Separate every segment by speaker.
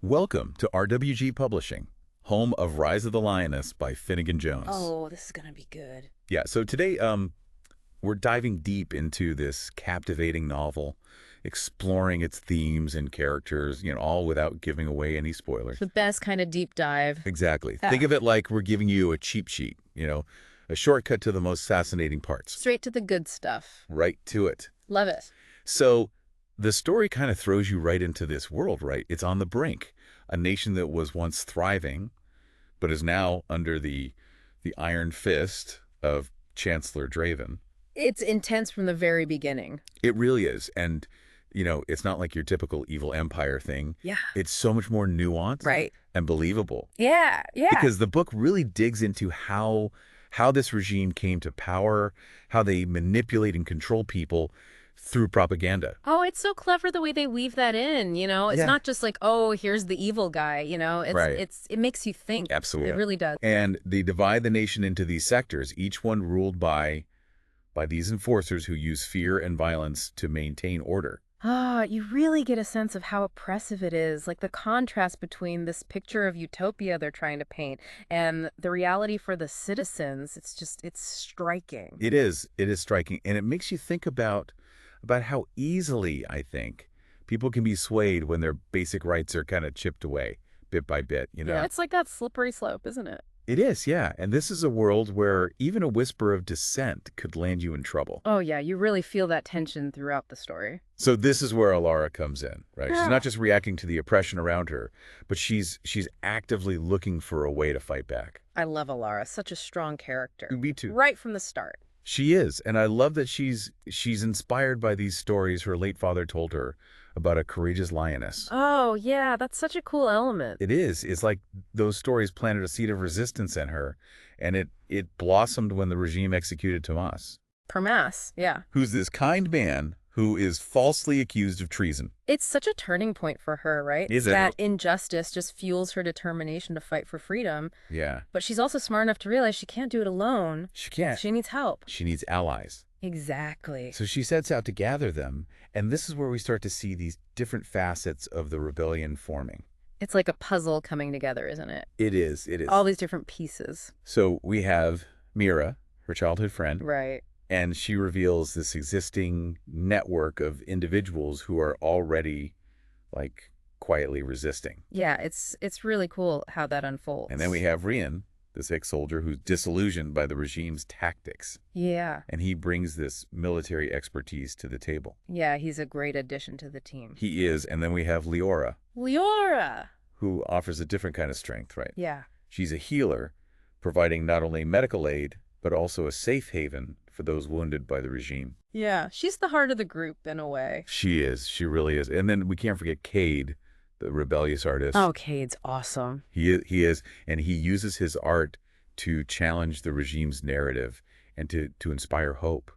Speaker 1: Welcome to RWG Publishing, home of Rise of the Lioness by Finnegan Jones.
Speaker 2: Oh, this is gonna be good.
Speaker 1: Yeah, so today we're diving deep into this captivating novel, exploring its themes and characters, all without giving away any spoilers.
Speaker 2: The best kind of deep dive.
Speaker 1: Exactly.
Speaker 2: Yeah.
Speaker 1: Think of it like we're giving you a cheat sheet, a shortcut to the most fascinating parts.
Speaker 2: Straight to the good stuff.
Speaker 1: Right to it.
Speaker 2: Love it.
Speaker 1: So the story kind of throws you right into this world, right? It's on the brink. A nation that was once thriving, but is now under the iron fist of Chancellor Draven.
Speaker 2: It's intense from the very beginning.
Speaker 1: It really is. And, it's not like your typical evil empire thing.
Speaker 2: Yeah.
Speaker 1: It's so much more nuanced
Speaker 2: Right.
Speaker 1: and believable.
Speaker 2: Yeah, yeah.
Speaker 1: Because the book really digs into how this regime came to power, how they manipulate and control people through propaganda.
Speaker 2: Oh, it's so clever the way they weave that in, It's
Speaker 1: Yeah.
Speaker 2: not just like, oh, here's the evil guy, It's
Speaker 1: Right.
Speaker 2: it makes you think.
Speaker 1: Absolutely.
Speaker 2: It really does.
Speaker 1: And they divide the nation into these sectors, each one ruled by these enforcers who use fear and violence to maintain order.
Speaker 2: Ah, you really get a sense of how oppressive it is, like the contrast between this picture of utopia they're trying to paint and the reality for the citizens. It's striking.
Speaker 1: It is striking, and it makes you think about how easily, I think, people can be swayed when their basic rights are kind of chipped away bit by bit,
Speaker 2: Yeah, it's like that slippery slope, isn't it?
Speaker 1: It is, yeah. And this is a world where even a whisper of dissent could land you in trouble.
Speaker 2: Oh, yeah, you really feel that tension throughout the story.
Speaker 1: So this is where Alara comes in, right?
Speaker 2: Yeah.
Speaker 1: She's not just reacting to the oppression around her, but she's actively looking for a way to fight back.
Speaker 2: I love Alara, such a strong character.
Speaker 1: Me too.
Speaker 2: Right from the start.
Speaker 1: She is, and I love that she's inspired by these stories her late father told her about a courageous lioness.
Speaker 2: Oh, yeah, that's such a cool element.
Speaker 1: It is. It's like those stories planted a seed of resistance in her, and it blossomed when the regime executed Tomas.
Speaker 2: Permas, yeah.
Speaker 1: Who's this kind man who is falsely accused of treason.
Speaker 2: It's such a turning point for her, right?
Speaker 1: Is it?
Speaker 2: That injustice just fuels her determination to fight for freedom.
Speaker 1: Yeah.
Speaker 2: But she's also smart enough to realize she can't do it alone.
Speaker 1: She can't.
Speaker 2: She needs help.
Speaker 1: She needs allies.
Speaker 2: Exactly.
Speaker 1: So she sets out to gather them, and this is where we start to see these different facets of the rebellion forming.
Speaker 2: It's like a puzzle coming together, isn't it?
Speaker 1: It is. It is.
Speaker 2: All these different pieces.
Speaker 1: So we have Mira, her childhood friend.
Speaker 2: Right.
Speaker 1: And she reveals this existing network of individuals who are already, quietly resisting.
Speaker 2: Yeah, it's really cool how that unfolds.
Speaker 1: And then we have Rian, this ex-soldier who's disillusioned by the regime's tactics.
Speaker 2: Yeah.
Speaker 1: And he brings this military expertise to the table.
Speaker 2: Yeah, he's a great addition to the team.
Speaker 1: He is. And then we have Leora,
Speaker 2: Leora!
Speaker 1: who offers a different kind of strength, right?
Speaker 2: Yeah.
Speaker 1: She's a healer, providing not only medical aid, but also a safe haven for those wounded by the regime.
Speaker 2: Yeah, she's the heart of the group in a way.
Speaker 1: She is. She really is. And then we can't forget Cade, the rebellious artist.
Speaker 2: Oh, Cade's awesome.
Speaker 1: He is. And he uses his art to challenge the regime's narrative and to inspire hope.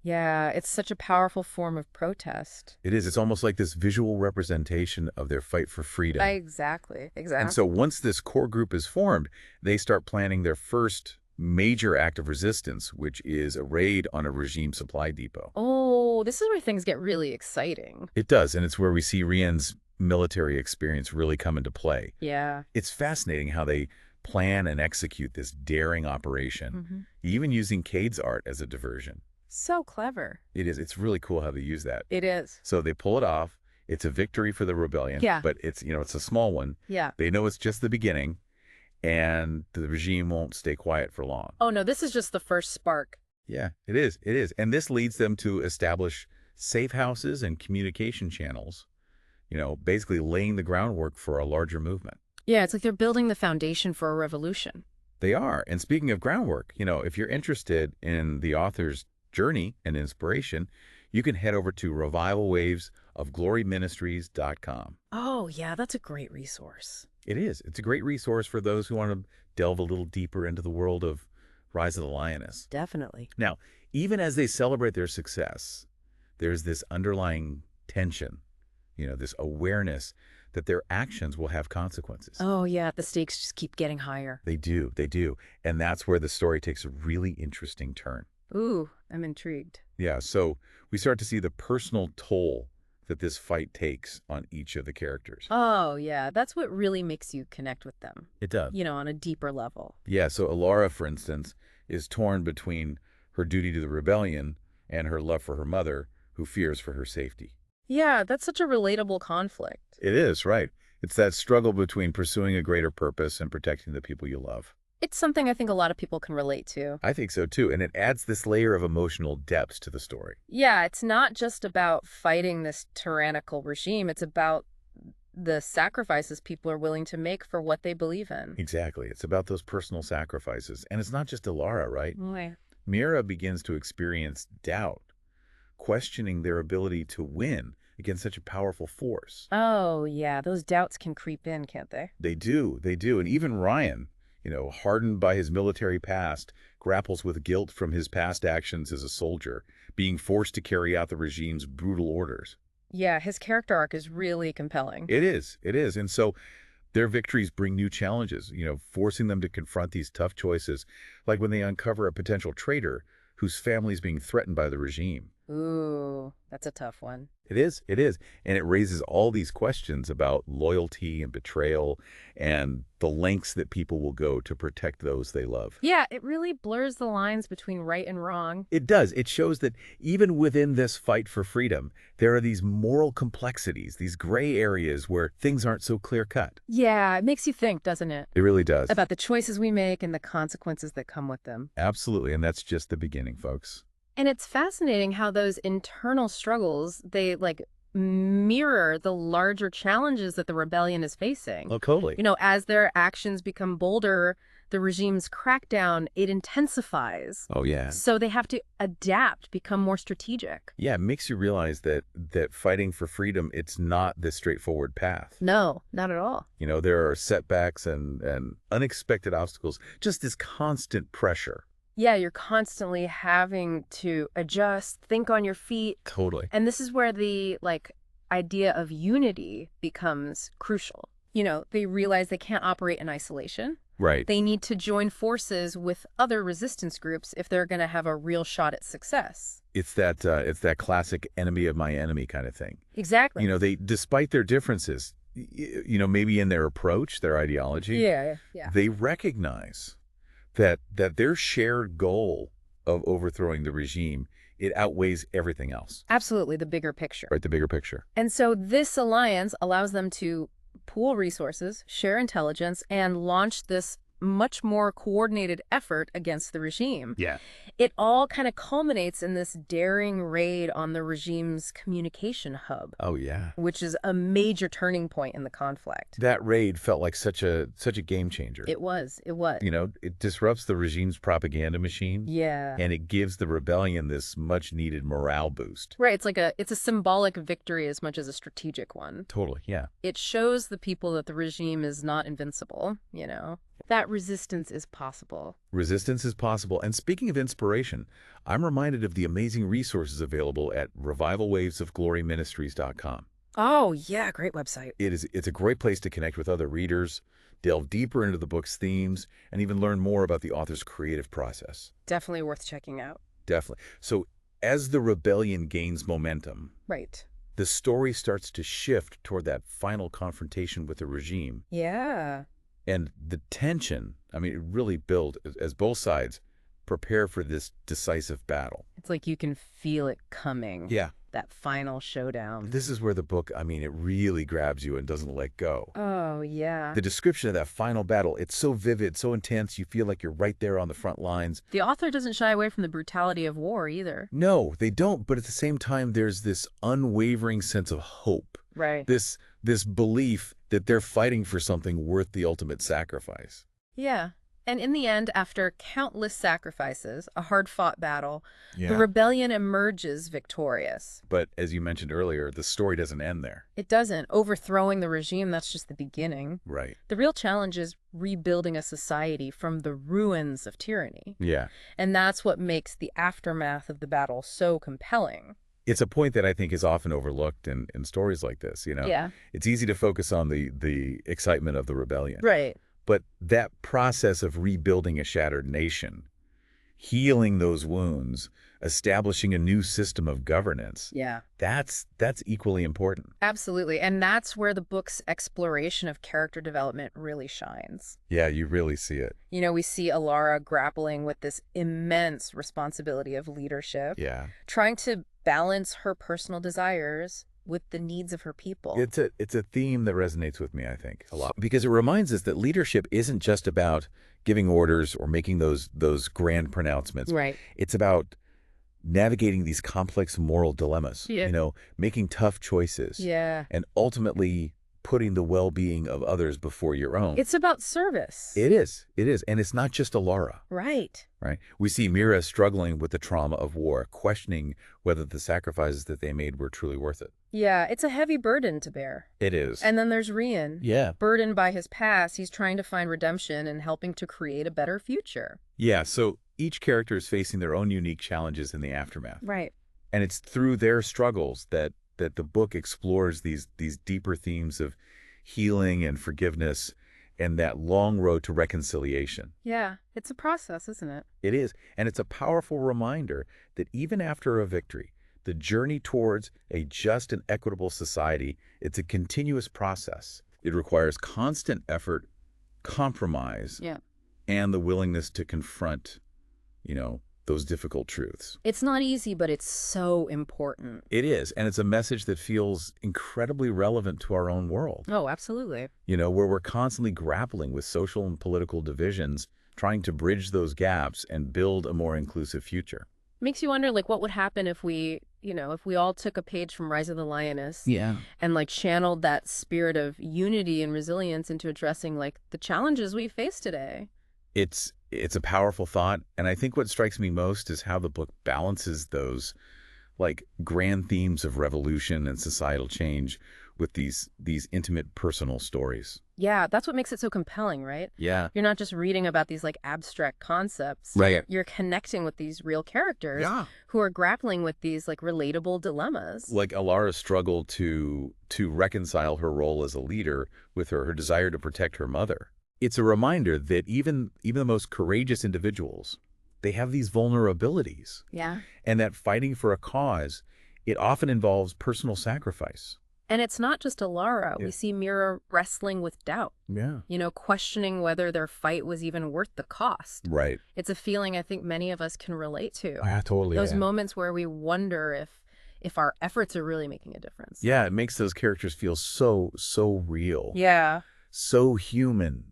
Speaker 2: Yeah, it's such a powerful form of protest.
Speaker 1: It is. It's almost like this visual representation of their fight for freedom.
Speaker 2: Exactly.
Speaker 1: And so once this core group is formed, they start planning their first major act of resistance, which is a raid on a regime supply depot.
Speaker 2: Oh, this is where things get really exciting.
Speaker 1: It does, and it's where we see Rian's military experience really come into play.
Speaker 2: Yeah.
Speaker 1: It's fascinating how they plan and execute this daring operation, even using Cade's art as a diversion.
Speaker 2: So clever.
Speaker 1: It is. It's really cool how they use that.
Speaker 2: It is.
Speaker 1: So they pull it off. It's a victory for the rebellion,
Speaker 2: Yeah.
Speaker 1: but it's a small one.
Speaker 2: Yeah.
Speaker 1: They know it's just the beginning, and the regime won't stay quiet for long.
Speaker 2: Oh, no, this is just the first spark.
Speaker 1: Yeah, it is. It is. And this leads them to establish safe houses and communication channels, basically laying the groundwork for a larger movement.
Speaker 2: Yeah, it's like they're building the foundation for a revolution.
Speaker 1: They are. And speaking of groundwork, if you're interested in the author's journey and inspiration, you can head over to revivalwavesofgloryministries.com.
Speaker 2: Oh, yeah, that's a great resource.
Speaker 1: It is. It's a great resource for those who want to delve a little deeper into the world of Rise of the Lioness.
Speaker 2: Definitely.
Speaker 1: Now, even as they celebrate their success, there's this underlying tension, this awareness that their actions will have consequences.
Speaker 2: Oh, yeah, the stakes just keep getting higher.
Speaker 1: They do. And that's where the story takes a really interesting turn.
Speaker 2: Ooh, I'm intrigued.
Speaker 1: Yeah, so we start to see the personal toll that this fight takes on each of the characters.
Speaker 2: Oh, yeah. That's what really makes you connect with them,
Speaker 1: It does.
Speaker 2: on a deeper level.
Speaker 1: Yeah, so Alara, for instance, is torn between her duty to the rebellion and her love for her mother, who fears for her safety.
Speaker 2: Yeah, that's such a relatable conflict.
Speaker 1: It is, right. It's that struggle between pursuing a greater purpose and protecting the people you love.
Speaker 2: It's something I think a lot of people can relate to.
Speaker 1: I think so, too, and it adds this layer of emotional depth to the story.
Speaker 2: Yeah, it's not just about fighting this tyrannical regime. It's about the sacrifices people are willing to make for what they believe in.
Speaker 1: Exactly. It's about those personal sacrifices. And it's not just Alara, right?
Speaker 2: Right.
Speaker 1: Mira begins to experience doubt, questioning their ability to win against such a powerful force.
Speaker 2: Oh, yeah, those doubts can creep in, can't they?
Speaker 1: They do. And even Ryan, hardened by his military past, grapples with guilt from his past actions as a soldier, being forced to carry out the regime's brutal orders.
Speaker 2: Yeah, his character arc is really compelling.
Speaker 1: It is. And so their victories bring new challenges, forcing them to confront these tough choices, like when they uncover a potential traitor whose family is being threatened by the regime.
Speaker 2: Ooh, that's a tough one.
Speaker 1: It is. And it raises all these questions about loyalty and betrayal and the lengths that people will go to protect those they love.
Speaker 2: Yeah, it really blurs the lines between right and wrong.
Speaker 1: It does. It shows that even within this fight for freedom, there are these moral complexities, these gray areas where things aren't so clear-cut.
Speaker 2: Yeah, it makes you think, doesn't it?
Speaker 1: It really does.
Speaker 2: About the choices we make and the consequences that come with them.
Speaker 1: Absolutely. And that's just the beginning, folks.
Speaker 2: And it's fascinating how those internal struggles, they mirror the larger challenges that the rebellion is facing.
Speaker 1: Oh, totally.
Speaker 2: As their actions become bolder, the regime's crackdown, it intensifies.
Speaker 1: Oh, yeah.
Speaker 2: So they have to adapt, become more strategic.
Speaker 1: Yeah, it makes you realize that fighting for freedom, it's not this straightforward path.
Speaker 2: No, not at all.
Speaker 1: There are setbacks and unexpected obstacles, just this constant pressure.
Speaker 2: Yeah, you're constantly having to adjust, think on your feet.
Speaker 1: Totally.
Speaker 2: And this is where the idea of unity becomes crucial. They realize they can't operate in isolation.
Speaker 1: Right.
Speaker 2: They need to join forces with other resistance groups if they're going to have a real shot at success.
Speaker 1: It's that classic enemy of my enemy kind of thing.
Speaker 2: Exactly.
Speaker 1: They, despite their differences, maybe in their approach, their ideology,
Speaker 2: Yeah.
Speaker 1: they recognize that their shared goal of overthrowing the regime, it outweighs everything else.
Speaker 2: Absolutely, the bigger picture.
Speaker 1: Right, the bigger picture.
Speaker 2: And so this alliance allows them to pool resources, share intelligence, and launch this much more coordinated effort against the regime.
Speaker 1: Yeah.
Speaker 2: It all kind of culminates in this daring raid on the regime's communication hub.
Speaker 1: Oh, yeah.
Speaker 2: Which is a major turning point in the conflict.
Speaker 1: That raid felt like such a game changer.
Speaker 2: It was.
Speaker 1: It disrupts the regime's propaganda machine.
Speaker 2: Yeah.
Speaker 1: And it gives the rebellion this much-needed morale boost.
Speaker 2: Right. It's a symbolic victory as much as a strategic one.
Speaker 1: Totally, yeah.
Speaker 2: It shows the people that the regime is not invincible, That resistance is possible.
Speaker 1: Resistance is possible. And speaking of inspiration, I'm reminded of the amazing resources available at revivalwavesofgloryministries.com.
Speaker 2: Oh, yeah, great website.
Speaker 1: It's a great place to connect with other readers, delve deeper into the book's themes, and even learn more about the author's creative process.
Speaker 2: Definitely worth checking out.
Speaker 1: Definitely. So as the rebellion gains momentum,
Speaker 2: right,
Speaker 1: the story starts to shift toward that final confrontation with the regime.
Speaker 2: Yeah.
Speaker 1: And the tension, it really builds as both sides prepare for this decisive battle.
Speaker 2: It's like you can feel it coming.
Speaker 1: Yeah.
Speaker 2: That final showdown.
Speaker 1: This is where the book, it really grabs you and doesn't let go.
Speaker 2: Oh, yeah.
Speaker 1: The description of that final battle, it's so vivid, so intense, you feel like you're right there on the front lines.
Speaker 2: The author doesn't shy away from the brutality of war either.
Speaker 1: No, they don't. But at the same time, there's this unwavering sense of hope.
Speaker 2: Right.
Speaker 1: This belief that they're fighting for something worth the ultimate sacrifice.
Speaker 2: Yeah. And in the end, after countless sacrifices, a hard-fought battle,
Speaker 1: Yeah.
Speaker 2: the rebellion emerges victorious.
Speaker 1: But as you mentioned earlier, the story doesn't end there.
Speaker 2: It doesn't. Overthrowing the regime, that's just the beginning.
Speaker 1: Right.
Speaker 2: The real challenge is rebuilding a society from the ruins of tyranny.
Speaker 1: Yeah.
Speaker 2: And that's what makes the aftermath of the battle so compelling.
Speaker 1: It's a point that I think is often overlooked in stories like this,
Speaker 2: Yeah.
Speaker 1: It's easy to focus on the excitement of the rebellion.
Speaker 2: Right.
Speaker 1: But that process of rebuilding a shattered nation, healing those wounds, establishing a new system of governance.
Speaker 2: Yeah.
Speaker 1: That's equally important.
Speaker 2: Absolutely. And that's where the book's exploration of character development really shines.
Speaker 1: Yeah, you really see it.
Speaker 2: We see Alara grappling with this immense responsibility of leadership,
Speaker 1: Yeah.
Speaker 2: trying to balance her personal desires with the needs of her people.
Speaker 1: It's a theme that resonates with me, I think, a lot. Because it reminds us that leadership isn't just about giving orders or making those grand pronouncements.
Speaker 2: Right.
Speaker 1: It's about navigating these complex moral dilemmas,
Speaker 2: Yeah.
Speaker 1: making tough choices,
Speaker 2: Yeah.
Speaker 1: and ultimately putting the well-being of others before your own.
Speaker 2: It's about service.
Speaker 1: It is. It is. And it's not just Alara,
Speaker 2: Right.
Speaker 1: right? We see Mira struggling with the trauma of war, questioning whether the sacrifices that they made were truly worth it.
Speaker 2: Yeah, it's a heavy burden to bear.
Speaker 1: It is.
Speaker 2: And then there's Rian.
Speaker 1: Yeah.
Speaker 2: Burdened by his past, he's trying to find redemption and helping to create a better future.
Speaker 1: Yeah, so each character is facing their own unique challenges in the aftermath.
Speaker 2: Right.
Speaker 1: And it's through their struggles that the book explores these deeper themes of healing and forgiveness and that long road to reconciliation.
Speaker 2: Yeah, it's a process, isn't it?
Speaker 1: It is. And it's a powerful reminder that even after a victory, the journey towards a just and equitable society, it's a continuous process. It requires constant effort, compromise,
Speaker 2: Yeah.
Speaker 1: and the willingness to confront, those difficult truths.
Speaker 2: It's not easy, but it's so important.
Speaker 1: It is, and it's a message that feels incredibly relevant to our own world,
Speaker 2: Oh, absolutely.
Speaker 1: where we're constantly grappling with social and political divisions, trying to bridge those gaps and build a more inclusive future.
Speaker 2: Makes you wonder, what would happen if if we all took a page from Rise of the Lioness and channeled that spirit of unity and resilience into addressing the challenges we face today.
Speaker 1: It's a powerful thought, and I think what strikes me most is how the book balances those grand themes of revolution and societal change with these intimate personal stories.
Speaker 2: Yeah, that's what makes it so compelling, right?
Speaker 1: Yeah.
Speaker 2: You're not just reading about these abstract concepts.
Speaker 1: Right.
Speaker 2: You're connecting with these real characters
Speaker 1: Yeah.
Speaker 2: who are grappling with these relatable dilemmas.
Speaker 1: Like Alara's struggle to reconcile her role as a leader with her desire to protect her mother. It's a reminder that even the most courageous individuals, they have these vulnerabilities.
Speaker 2: Yeah.
Speaker 1: And that fighting for a cause, it often involves personal sacrifice.
Speaker 2: And it's not just Alara.
Speaker 1: Yeah.
Speaker 2: We see Mira wrestling with doubt,
Speaker 1: Yeah.
Speaker 2: questioning whether their fight was even worth the cost.
Speaker 1: Right.
Speaker 2: It's a feeling I think many of us can relate to.
Speaker 1: Yeah, totally.
Speaker 2: Those moments where we wonder if our efforts are really making a difference.
Speaker 1: Yeah, it makes those characters feel so real.
Speaker 2: Yeah.
Speaker 1: So human.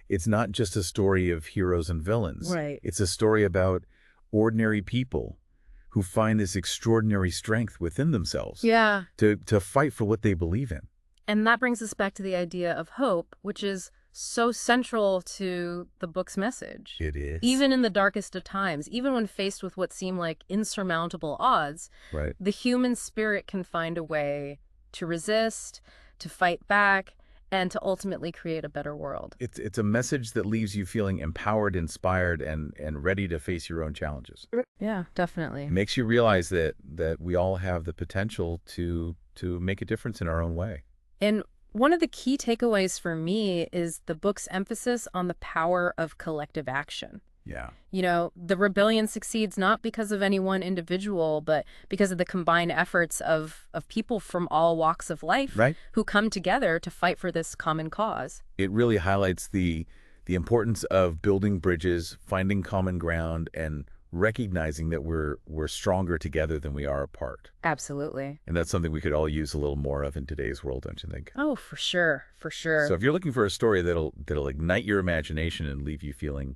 Speaker 1: It's not just a story of heroes and villains.
Speaker 2: Right.
Speaker 1: It's a story about ordinary people who find this extraordinary strength within themselves.
Speaker 2: Yeah.
Speaker 1: To fight for what they believe in.
Speaker 2: And that brings us back to the idea of hope, which is so central to the book's message.
Speaker 1: It is.
Speaker 2: Even in the darkest of times, even when faced with what seem like insurmountable odds,
Speaker 1: Right.
Speaker 2: the human spirit can find a way to resist, to fight back, and to ultimately create a better world.
Speaker 1: It's a message that leaves you feeling empowered, inspired, and ready to face your own challenges.
Speaker 2: Yeah, definitely.
Speaker 1: It makes you realize that we all have the potential to make a difference in our own way.
Speaker 2: And one of the key takeaways for me is the book's emphasis on the power of collective action.
Speaker 1: Yeah.
Speaker 2: The rebellion succeeds not because of any one individual, but because of the combined efforts of people from all walks of life,
Speaker 1: Right.
Speaker 2: who come together to fight for this common cause.
Speaker 1: It really highlights the importance of building bridges, finding common ground, and recognizing that we're stronger together than we are apart.
Speaker 2: Absolutely.
Speaker 1: And that's something we could all use a little more of in today's world, don't you think?
Speaker 2: Oh, for sure. For sure.
Speaker 1: So if you're looking for a story that'll ignite your imagination and leave you feeling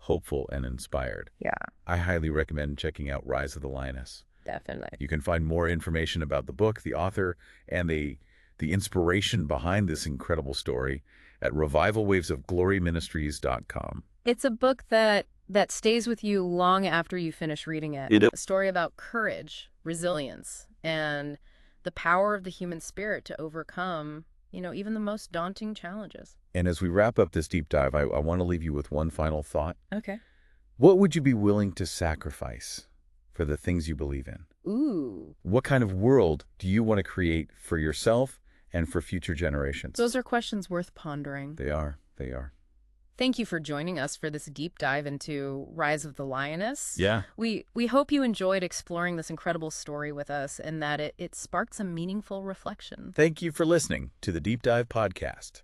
Speaker 1: hopeful and inspired,
Speaker 2: Yeah,
Speaker 1: I highly recommend checking out Rise of the Lioness.
Speaker 2: definitely.
Speaker 1: You can find more information about the book, the author, and the inspiration behind this incredible story at revivalwavesofgloryministries.com.
Speaker 2: It's a book that stays with you long after you finish reading it. A story about courage, resilience, and the power of the human spirit to overcome, even the most daunting challenges.
Speaker 1: And as we wrap up this deep dive, I want to leave you with one final thought.
Speaker 2: Okay.
Speaker 1: What would you be willing to sacrifice for the things you believe in?
Speaker 2: Ooh.
Speaker 1: What kind of world do you want to create for yourself and for future generations?
Speaker 2: Those are questions worth pondering.
Speaker 1: They are. They are.
Speaker 2: Thank you for joining us for this deep dive into Rise of the Lioness.
Speaker 1: Yeah.
Speaker 2: We hope you enjoyed exploring this incredible story with us and that it sparked some meaningful reflection.
Speaker 1: Thank you for listening to the Deep Dive Podcast.